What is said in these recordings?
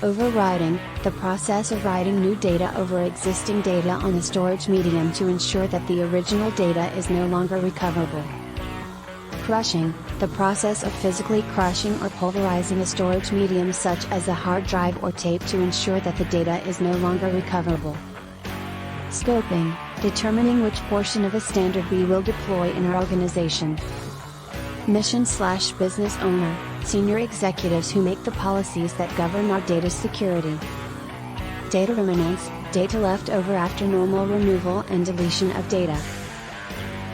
Overwriting, the process of writing new data over existing data on a storage medium to ensure that the original data is no longer recoverable. Crushing, the process of physically crushing or pulverizing a storage medium such as a hard drive or tape to ensure that the data is no longer recoverable. Scoping, determining which portion of a standard we will deploy in our organization. Mission/business owner, senior executives who make the policies that govern our data security. Data remanence, data left over after normal removal and deletion of data.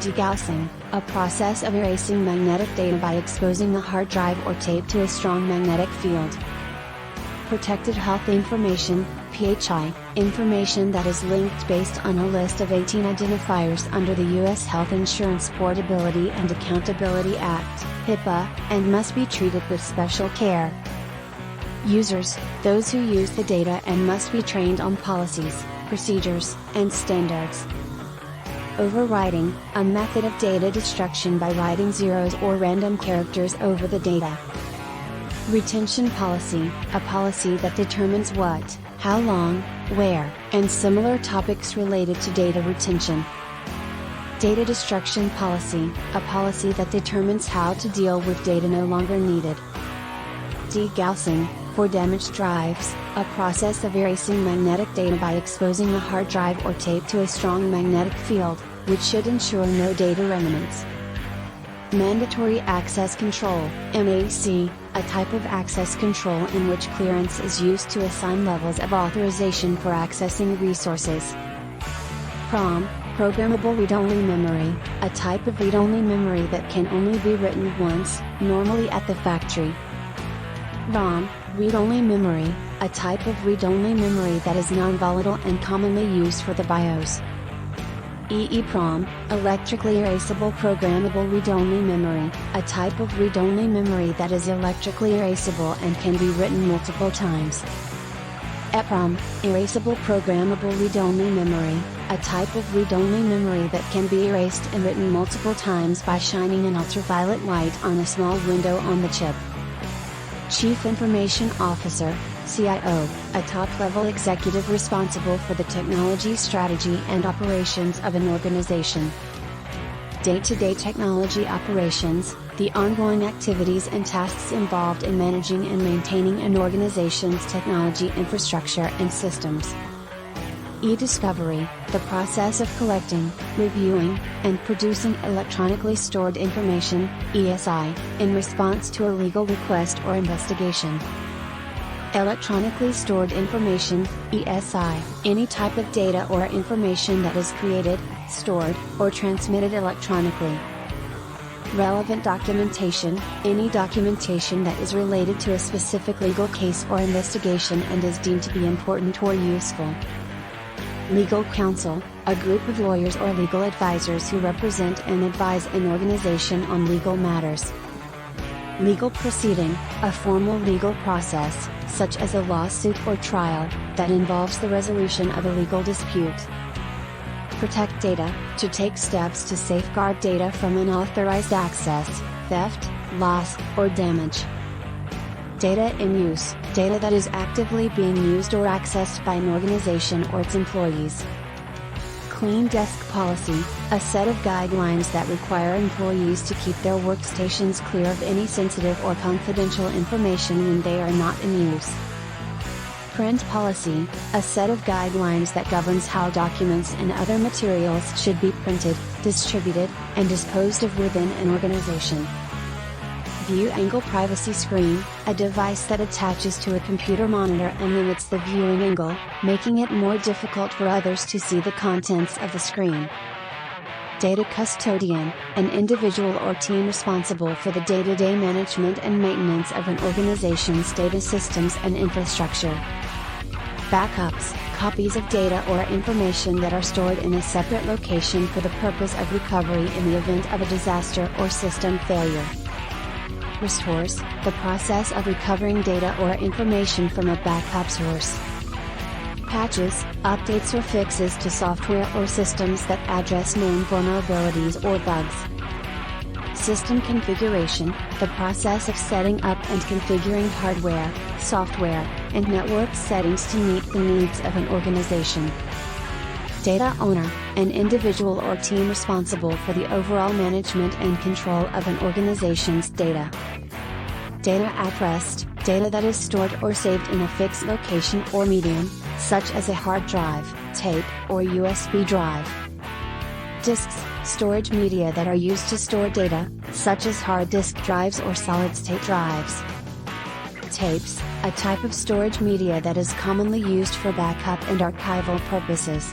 Degaussing, a process of erasing magnetic data by exposing the hard drive or tape to a strong magnetic field. Protected health information, PHI, information that is linked based on a list of 18 identifiers under the U.S. Health Insurance Portability and Accountability Act, HIPAA, and must be treated with special care. Users, those who use the data and must be trained on policies, procedures, and standards. Overwriting, a method of data destruction by writing zeros or random characters over the data. Retention policy, a policy that determines what, how long, where, and similar topics related to data retention. Data destruction policy, a policy that determines how to deal with data no longer needed. Degaussing, for damaged drives, a process of erasing magnetic data by exposing the hard drive or tape to a strong magnetic field, which should ensure no data remanence. Mandatory access control, MAC, a type of access control in which clearance is used to assign levels of authorization for accessing resources. PROM, programmable read-only memory, a type of read-only memory that can only be written once, normally at the factory. ROM, read-only memory, a type of read-only memory that is non-volatile and commonly used for the BIOS. EEPROM, electrically erasable programmable read-only memory, a type of read-only memory that is electrically erasable and can be written multiple times. EPROM, erasable programmable read-only memory, a type of read-only memory that can be erased and written multiple times by shining an ultraviolet light on a small window on the chip. Chief Information Officer, CIO, a top-level executive responsible for the technology strategy and operations of an organization. Day-to-day technology operations, the ongoing activities and tasks involved in managing and maintaining an organization's technology infrastructure and systems. E-discovery, the process of collecting, reviewing, and producing electronically stored information, ESI, in response to a legal request or investigation. Electronically stored information, ESI, any type of data or information that is created, stored, or transmitted electronically. Relevant documentation, any documentation that is related to a specific legal case or investigation and is deemed to be important or useful. Legal counsel, a group of lawyers or legal advisors who represent and advise an organization on legal matters. Legal proceeding, a formal legal process, such as a lawsuit or trial, that involves the resolution of a legal dispute. Protect data, to take steps to safeguard data from unauthorized access, theft, loss, or damage. Data in use, data that is actively being used or accessed by an organization or its employees. Clean desk policy, a set of guidelines that require employees to keep their workstations clear of any sensitive or confidential information when they are not in use. Print policy, a set of guidelines that governs how documents and other materials should be printed, distributed, and disposed of within an organization. View angle privacy screen, a device that attaches to a computer monitor and limits the viewing angle, making it more difficult for others to see the contents of the screen. Data custodian, an individual or team responsible for the day-to-day management and maintenance of an organization's data systems and infrastructure. Backups, copies of data or information that are stored in a separate location for the purpose of recovery in the event of a disaster or system failure. Restores, the process of recovering data or information from a backup source. Patches, updates or fixes to software or systems that address known vulnerabilities or bugs. System configuration, the process of setting up and configuring hardware, software, and network settings to meet the needs of an organization. Data owner, an individual or team responsible for the overall management and control of an organization's data. Data at rest, data that is stored or saved in a fixed location or medium, such as a hard drive, tape, or USB drive. Disks, storage media that are used to store data, such as hard disk drives or solid-state drives. Tapes, a type of storage media that is commonly used for backup and archival purposes.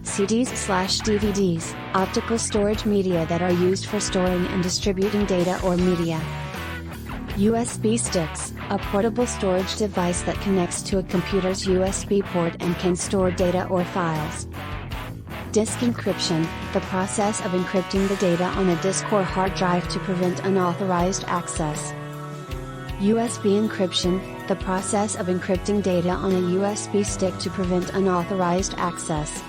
CDs/DVDs, optical storage media that are used for storing and distributing data or media. USB sticks, a portable storage device that connects to a computer's USB port and can store data or files. Disk encryption, the process of encrypting the data on a disk or hard drive to prevent unauthorized access. USB encryption, the process of encrypting data on a USB stick to prevent unauthorized access.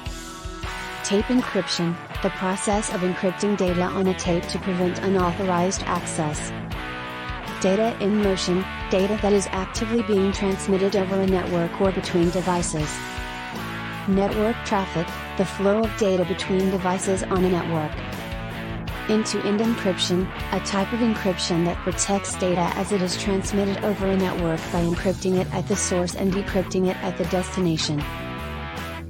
Tape encryption, the process of encrypting data on a tape to prevent unauthorized access. Data in motion, data that is actively being transmitted over a network or between devices. Network traffic, the flow of data between devices on a network. End-to-end encryption, a type of encryption that protects data as it is transmitted over a network by encrypting it at the source and decrypting it at the destination.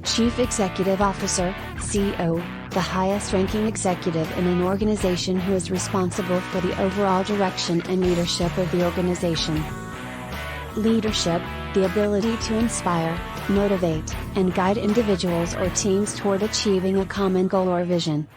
Chief Executive Officer, CEO, the highest-ranking executive in an organization who is responsible for the overall direction and leadership of the organization. Leadership, the ability to inspire, motivate, and guide individuals or teams toward achieving a common goal or vision.